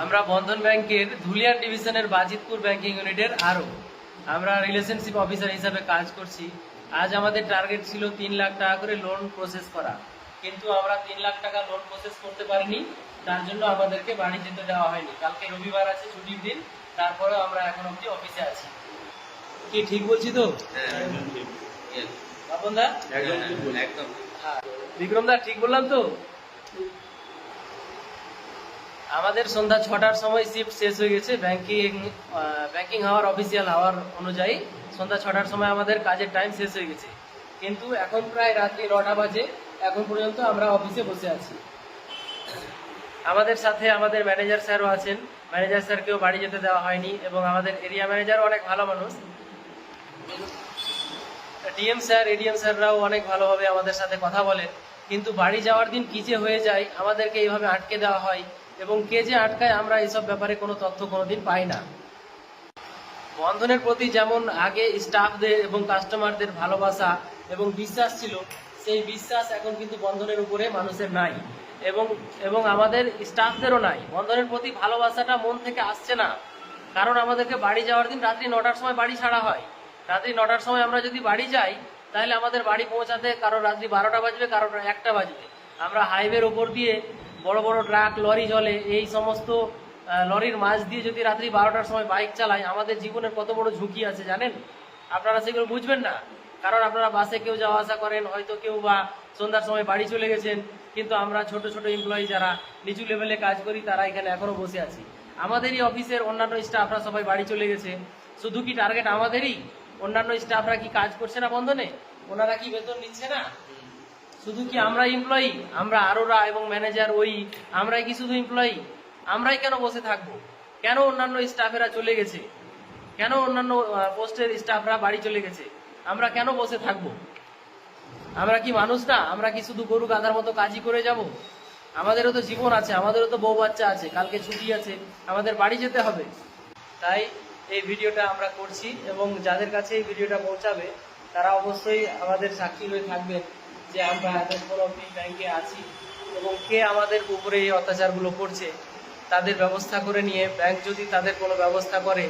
আমরা বন্ধন ব্যাংকের ধুলিয়ান ডিভিশনের বাজিতপুর ব্যাংকিং ইউনিটের আমরা রিলেশনশিপ অফিসার হিসাবে কাজ করছি। আজ আমাদের টার্গেট ছিল 3 লাখ টাকা করে লোন প্রসেস করা, কিন্তু আমরা 3 লাখ টাকা লোন প্রসেস করতে পারিনি। তার জন্য আমাদেরকে বাড়ি যেতে দেওয়া হয়নি। কালকে রবিবার আছে, ছুটির দিন, তারপরেও আমরা এখন অবধি অফিসে আছি। কি ঠিক বলছি তো? বাপন দা, একদম। হ্যাঁ বিক্রম দা, ঠিক বললাম তো? আমাদের সন্ধ্যা 6টার সময় শিফট শেষ হয়ে গেছে। ব্যাংকিং হাওয়ার অফিসিয়াল হাওয়ার অনুযায়ী সন্ধ্যা 6টার সময় আমাদের কাজের টাইম শেষ হয়ে গেছে, কিন্তু এখন প্রায় রাত্রি 9টা বাজে। এখন পর্যন্ত আমরা অফিসে বসে আছি। আমাদের সাথে আমাদের ম্যানেজার স্যারও আছেন। ম্যানেজার স্যারকেও বাড়ি যেতে দেওয়া হয়নি, এবং আমাদের এরিয়া ম্যানেজারও অনেক ভালো মানুষ। ডিএম স্যার, এডিএম স্যাররাও অনেক ভালোভাবে আমাদের সাথে কথা বলেন, কিন্তু বাড়ি যাওয়ার দিন কি যে হয়ে যায়, আমাদেরকে এইভাবে আটকে দেওয়া হয়, এবং কে যে আটকায় আমরা এইসব ব্যাপারে কোনো তথ্য কোনোদিন পাই না। বন্ধনের প্রতি যেমন আগে স্টাফদের এবং কাস্টমারদের ভালোবাসা এবং বিশ্বাস ছিল, সেই বিশ্বাস এখন কিন্তু বন্ধনের উপরে মানুষের নাই, এবং আমাদের স্টাফদেরও নাই। বন্ধনের প্রতি ভালোবাসাটা মন থেকে আসছে না, কারণ আমাদেরকে বাড়ি যাওয়ার দিন রাত্রি 9টার সময় বাড়ি ছাড়া হয়। রাত্রি 9টার সময় আমরা যদি বাড়ি যাই, তাহলে আমাদের বাড়ি পৌঁছাতে কারো রাত্রি 12টা বাজবে, কারো 1টা বাজবে। আমরা হাইওয়ের ওপর দিয়ে বড় বড় ট্রাক, লরি চলে, এই সমস্ত লরির মাঝ দিয়ে যদি রাত্রি 12টার সময় বাইক চালাই, আমাদের জীবনের কত বড় ঝুঁকি আছে জানেন? আপনারা সেগুলো বুঝবেন না, কারণ আপনারা বাসে কেউ যাওয়া আসা করেন, হয়তো কেউ বা সন্ধ্যার সময় বাড়ি চলে গেছেন, কিন্তু আমরা ছোট ছোট এমপ্লয়ি যারা নিচু লেভেলে কাজ করি, তারা এখানে এখনো বসে আছি। আমাদেরই অফিসের অন্যান্য স্টাফরা সবাই বাড়ি চলে গেছে। শুধু কি টার্গেট আমাদেরই? অন্যান্য স্টাফরা কি কাজ করছে না বন্ধনে? ওনারা কি বেতন নিচ্ছে না? শুধু কি আমরা এমপ্লয়ি? আমরা আরোরা এবং ম্যানেজার আমরাই কি শুধু এমপ্লয়ি? আমরাই কেন বসে থাকবো? কেন অন্যান্য স্টাফেরা চলে গেছে? কেন অন্যান্য পোস্টের স্টাফরা বাড়ি চলে গেছে? আমরা কেন বসে থাকবো? আমরা কি মানুষ না? আমরা কি শুধু গরু গাধার মতো কাজই করে যাব? আমাদেরও তো জীবন আছে, আমাদেরও তো বউ বাচ্চা আছে, কালকে ছুটি আছে, আমাদের বাড়ি যেতে হবে। তাই এই ভিডিওটা আমরা করছি, এবং যাদের কাছে এই ভিডিওটা পৌঁছাবে তারা অবশ্যই আমাদের সাক্ষী হয়ে থাকবেন যে আমরা এতক্ষণ অবধি ব্যাংকে আছি, এবং কে আমাদের উপরে এই অত্যাচারগুলো করছে তাদের ব্যবস্থা করে নিয়ে ব্যাংক যদি তাদের কোনো ব্যবস্থা করে,